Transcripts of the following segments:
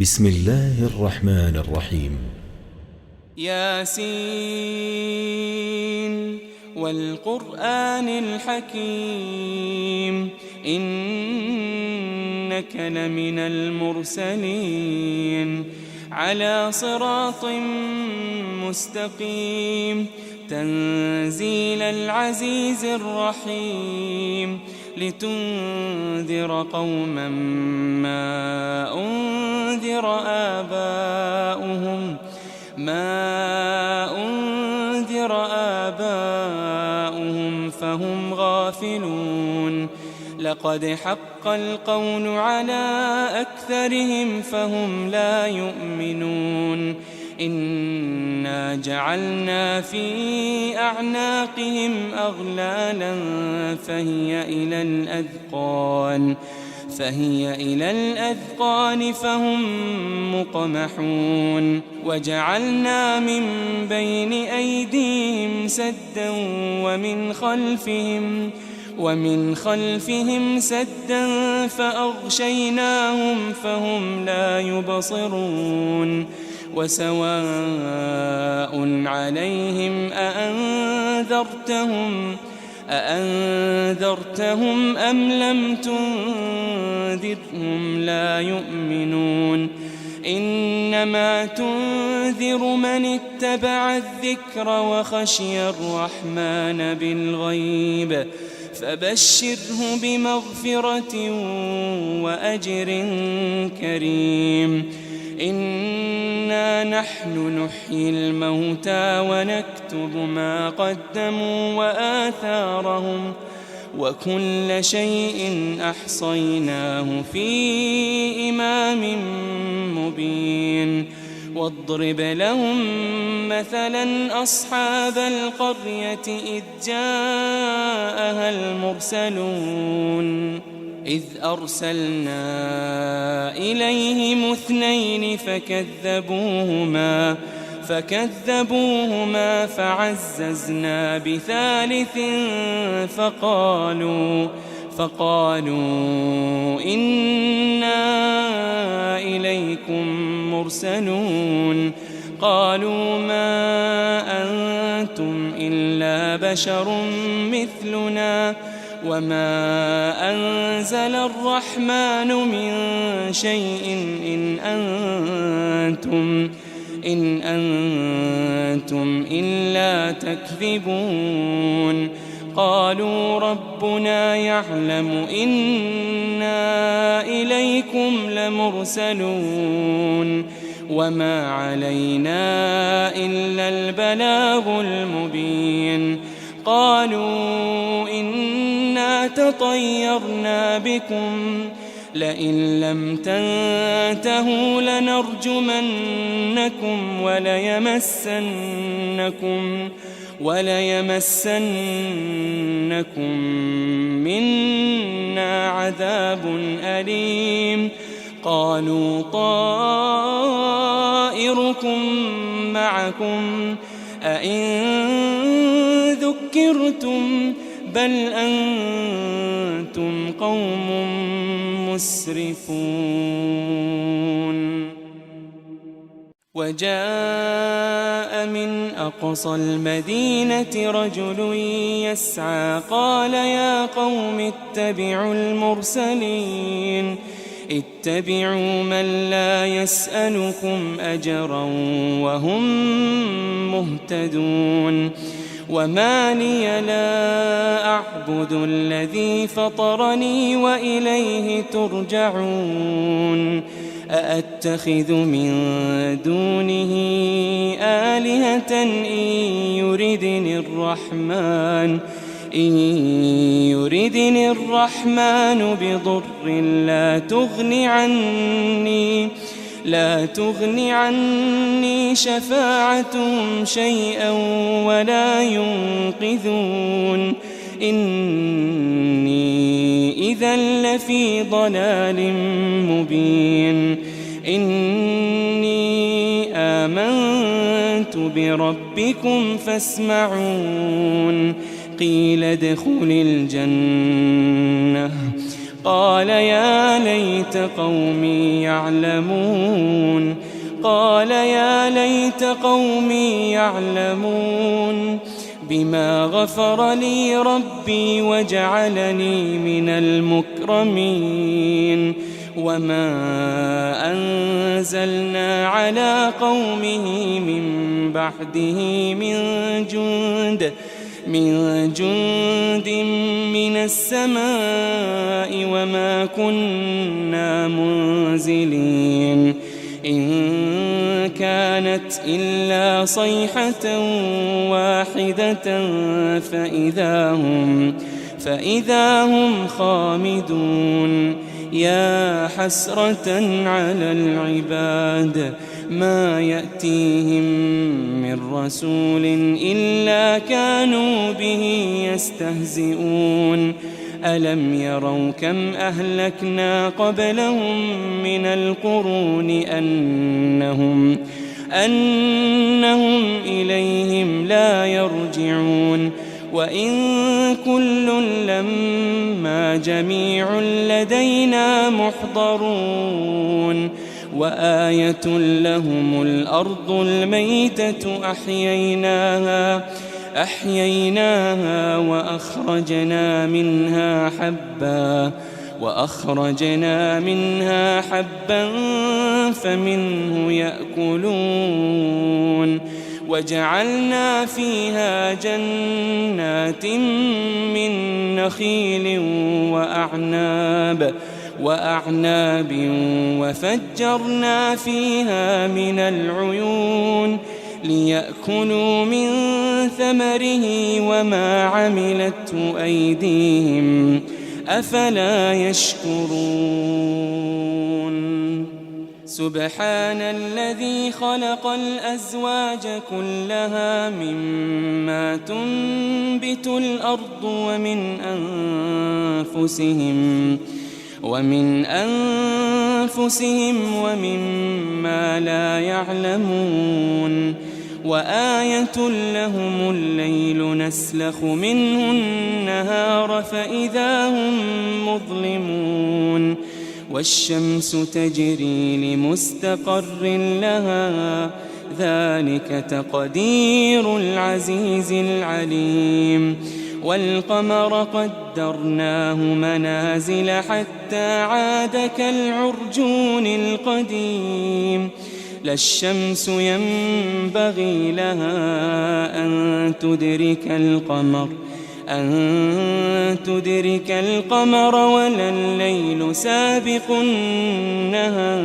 بسم الله الرحمن الرحيم. ياسين والقرآن الحكيم إنك لمن المرسلين على صراط مستقيم تنزيل العزيز الرحيم لتنذر قوما ما أنذر آباؤهم فهم غافلون لقد حق القول على أكثرهم فهم لا يؤمنون إنا جعلنا في أعناقهم أغلالا فهي إلى الأذقان فهم مقمحون وجعلنا من بين أيديهم سدا ومن خلفهم سدا فأغشيناهم فهم لا يبصرون وسواء عليهم أأنذرتهم أم لم تنذرهم لا يؤمنون إنما تنذر من اتبع الذكر وخشي الرحمن بالغيب فبشره بمغفرة وأجر كريم إنا نحن نحيي الموتى ونكتب ما قدموا وآثارهم وكل شيء أحصيناه في إمام مبين واضرب لهم مثلا أصحاب القرية إذ جاءها المرسلون إذ أرسلنا إليهم اثنين فكذبوهما فعززنا بثالث فقالوا إنا إليكم مرسلون قالوا ما أنتم إلا بشر مثلنا وما أنزل الرحمن من شيء إن أنتم إلا تكذبون قالوا ربنا يعلم إنا إليكم لمرسلون وما علينا إلا البلاغ المبين قالوا إنا تطيرنا بكم لئن لم تنتهوا لنرجمنكم وليمسنكم منا عذاب أليم قالوا طائركم معكم أئن ذكرتم بل أنتم قوم مسرفون وجاء من أقصى المدينة رجل يسعى قال يا قوم اتبعوا المرسلين اتبعوا من لا يسألكم أجرا وهم مهتدون وما لي لا أعبد الذي فطرني وإليه ترجعون أأتخذ من دونه آلهة إن يردني الرحمن بضر لا تغن عني شفاعتهم شيئا ولا ينقذون إني إذا لفي ضلال مبين إني آمنت بربكم فاسمعون قيل ادخل الجنة قال يا ليت قومي يعلمون قال يا ليت قومي يعلمون بما غفر لي ربي وجعلني من المكرمين وما أنزلنا على قومه من بعده من جند من السماء وما كنا منزلين إن كانت إلا صيحة واحدة فإذا هم خامدون يا حسرة على العباد ما يأتيهم من رسول إلا كانوا به يستهزئون ألم يروا كم أهلكنا قبلهم من القرون أنهم إليهم لا يرجعون وإن كل لما جميع لدينا محضرون وآية لهم الأرض الميتة أحييناها وأخرجنا منها حبا فمنه يأكلون وجعلنا فيها جنات من نخيل وأعناب وفجرنا فيها من العيون ليأكلوا من ثمره وما عملته أيديهم أفلا يشكرون سبحان الذي خلق الأزواج كلها مما تنبت الأرض ومن أنفسهم ومما لا يعلمون وآية لهم الليل نسلخ منه النهار فإذا هم مظلمون والشمس تجري لمستقر لها ذلك تقدير العزيز العليم والقمر قدرناه منازل حتى عاد كالعرجون القديم لا الشمس ينبغي لها أن تدرك القمر ولا الليل سابق النهار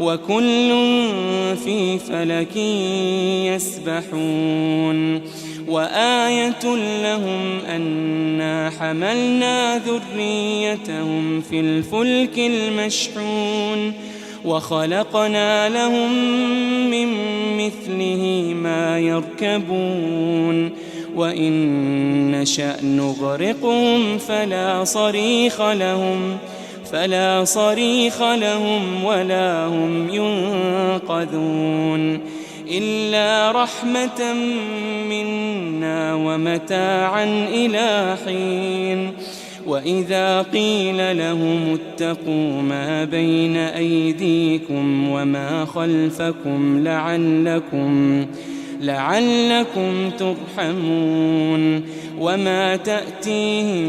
وكل في فلك يسبحون وآية لهم أنا حملنا ذريتهم في الفلك المشحون وخلقنا لهم من مثله ما يركبون وإن نشأ نغرقهم فلا صريخ لهم ولا هم ينقذون إلا رحمة منا ومتاعا إلى حين وإذا قيل لهم اتقوا ما بين أيديكم وما خلفكم لعلكم ترحمون وما تأتيهم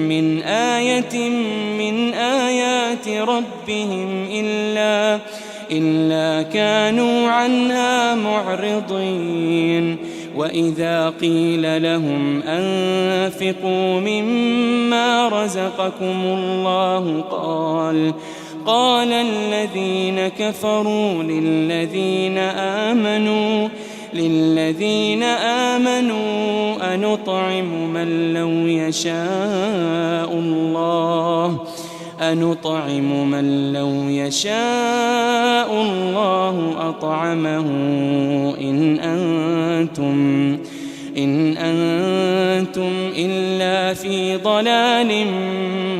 من آية من آيات ربهم إلا كانوا عنها معرضين وإذا قيل لهم أنفقوا مما رزقكم الله قال الذين كفروا للذين آمنوا أنطعم من لو يشاء الله أطعمه إن أنتم إلا في ضلال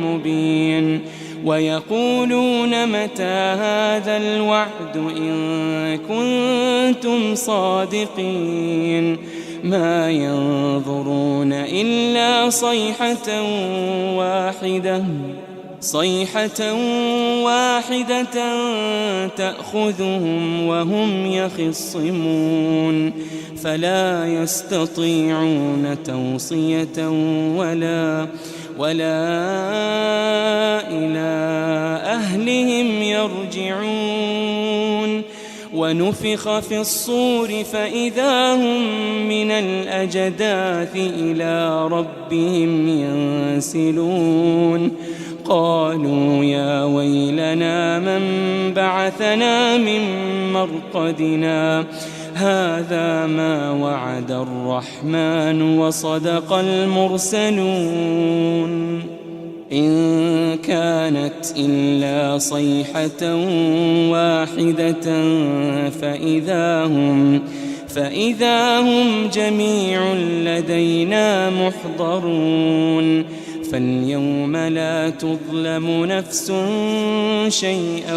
مبين ويقولون متى هذا الوعد إن كنتم صادقين ما ينظرون إلا صيحة واحدة تأخذهم وهم يخصمون فلا يستطيعون توصية ولا إلى أهلهم يرجعون ونفخ في الصور فإذا هم من الأجداث إلى ربهم ينسلون قالوا يا ويلنا من بعثنا من مرقدنا هذا ما وعد الرحمن وصدق المرسلون إن كانت إلا صيحة واحدة فإذا هم جميع لدينا محضرون فاليوم لا تظلم نفس شيئا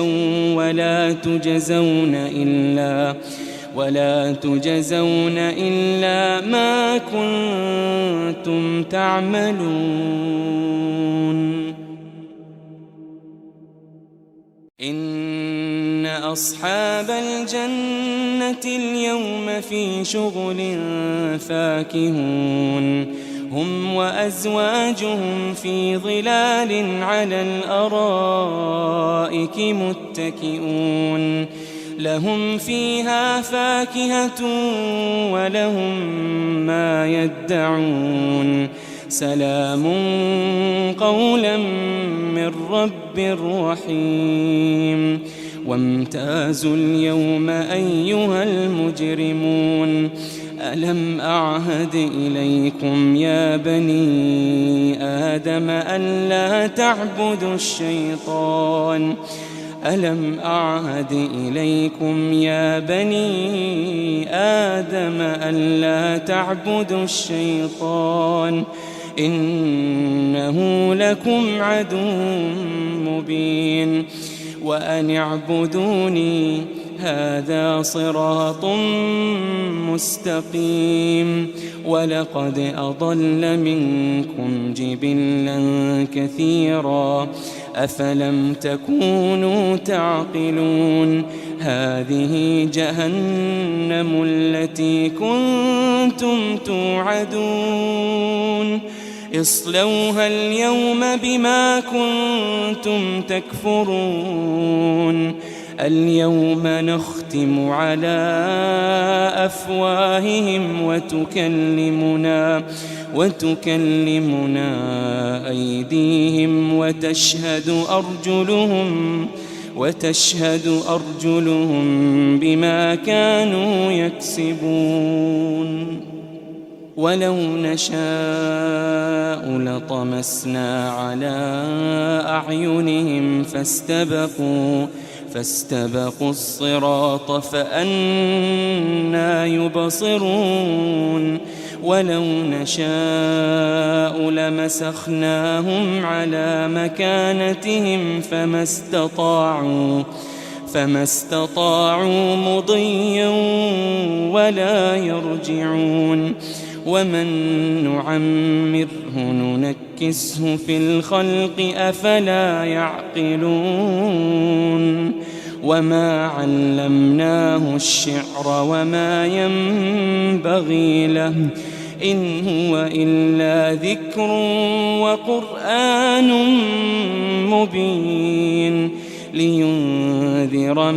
ولا تجزون إلا ما كنتم تعملون إن أصحاب الجنة اليوم في شغل فاكهون هم وأزواجهم في ظلال على الأرائك متكئون لهم فيها فاكهة ولهم ما يدعون سلام قولا من رب رحيم وامتازوا اليوم أيها المجرمون ألم أعهد إليكم يا بني آدم ألا تعبدوا الشيطان ألم أعهد إليكم يا بني آدم ألا تعبدوا الشيطان إنه لكم عدو مبين وأن اعبدوني هذا صراط مستقيم ولقد أضل منكم جبلا كثيرا أفلم تكونوا تعقلون هذه جهنم التي كنتم توعدون اصلوها اليوم بما كنتم تكفرون اليوم نختم على أفواههم وتكلمنا أيديهم وتشهد أرجلهم بما كانوا يكسبون ولو نشاء لطمسنا على أعينهم فاستبقوا الصراط فأنى يبصرون ولو نشاء لمسخناهم على مكانتهم فما استطاعوا مضيا ولا يرجعون ومن نعمره ننكسه في الخلق أفلا يعقلون وما علمناه الشعر وما ينبغي له إن هو إلا ذكر وقرآن مبين لينذر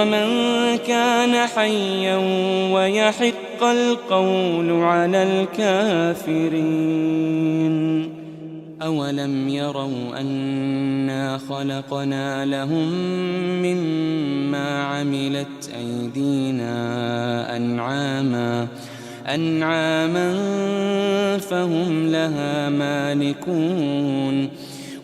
من كان حيا ويحق القول على الكافرين أولم يروا أنا خلقنا لهم مما عملت أيدينا أنعاما فهم لها مالكون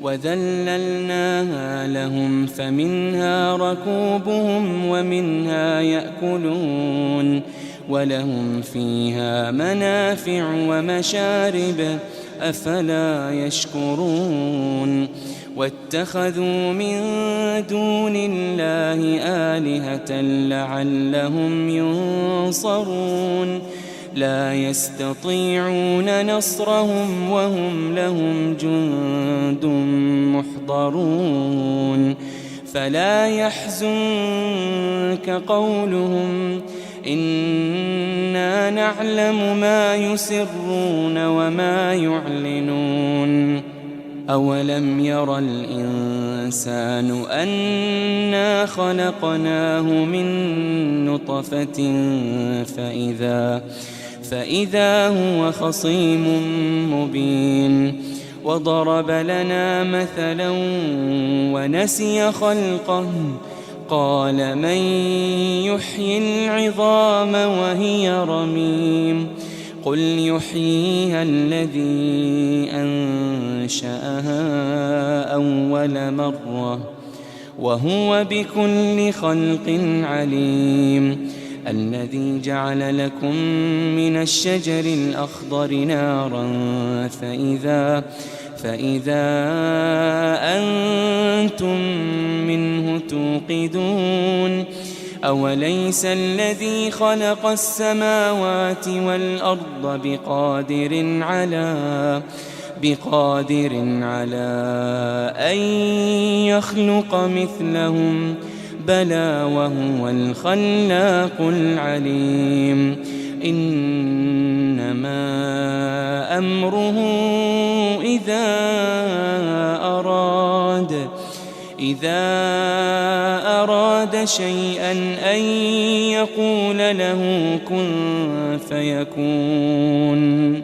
وذللناها لهم فمنها ركوبهم ومنها يأكلون ولهم فيها منافع ومشارب أفلا يشكرون واتخذوا من دون الله آلهة لعلهم ينصرون لا يستطيعون نصرهم وهم لهم جند محضرون فلا يحزنك قولهم إنا نعلم ما يسرون وما يعلنون أولم ير الإنسان أنا خلقناه من نطفة فإذا هو خصيم مبين وضرب لنا مثلا ونسي خلقه قال من يحيي العظام وهي رميم قل يحييها الذي أنشأها أول مرة وهو بكل خلق عليم الذي جعل لكم من الشجر الأخضر نارا فإذا أنتم منه توقدون أوليس الذي خلق السماوات والأرض بقادر على أن يخلق مثلهم بلى وهو الخلاق العليم إنما أمره إذا أراد شيئا أن يقول له كن فيكون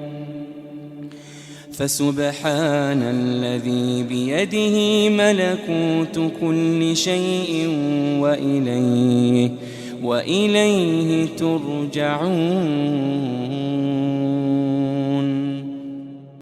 فسبحان الذي بيده ملكوت كل شيء وإليه ترجعون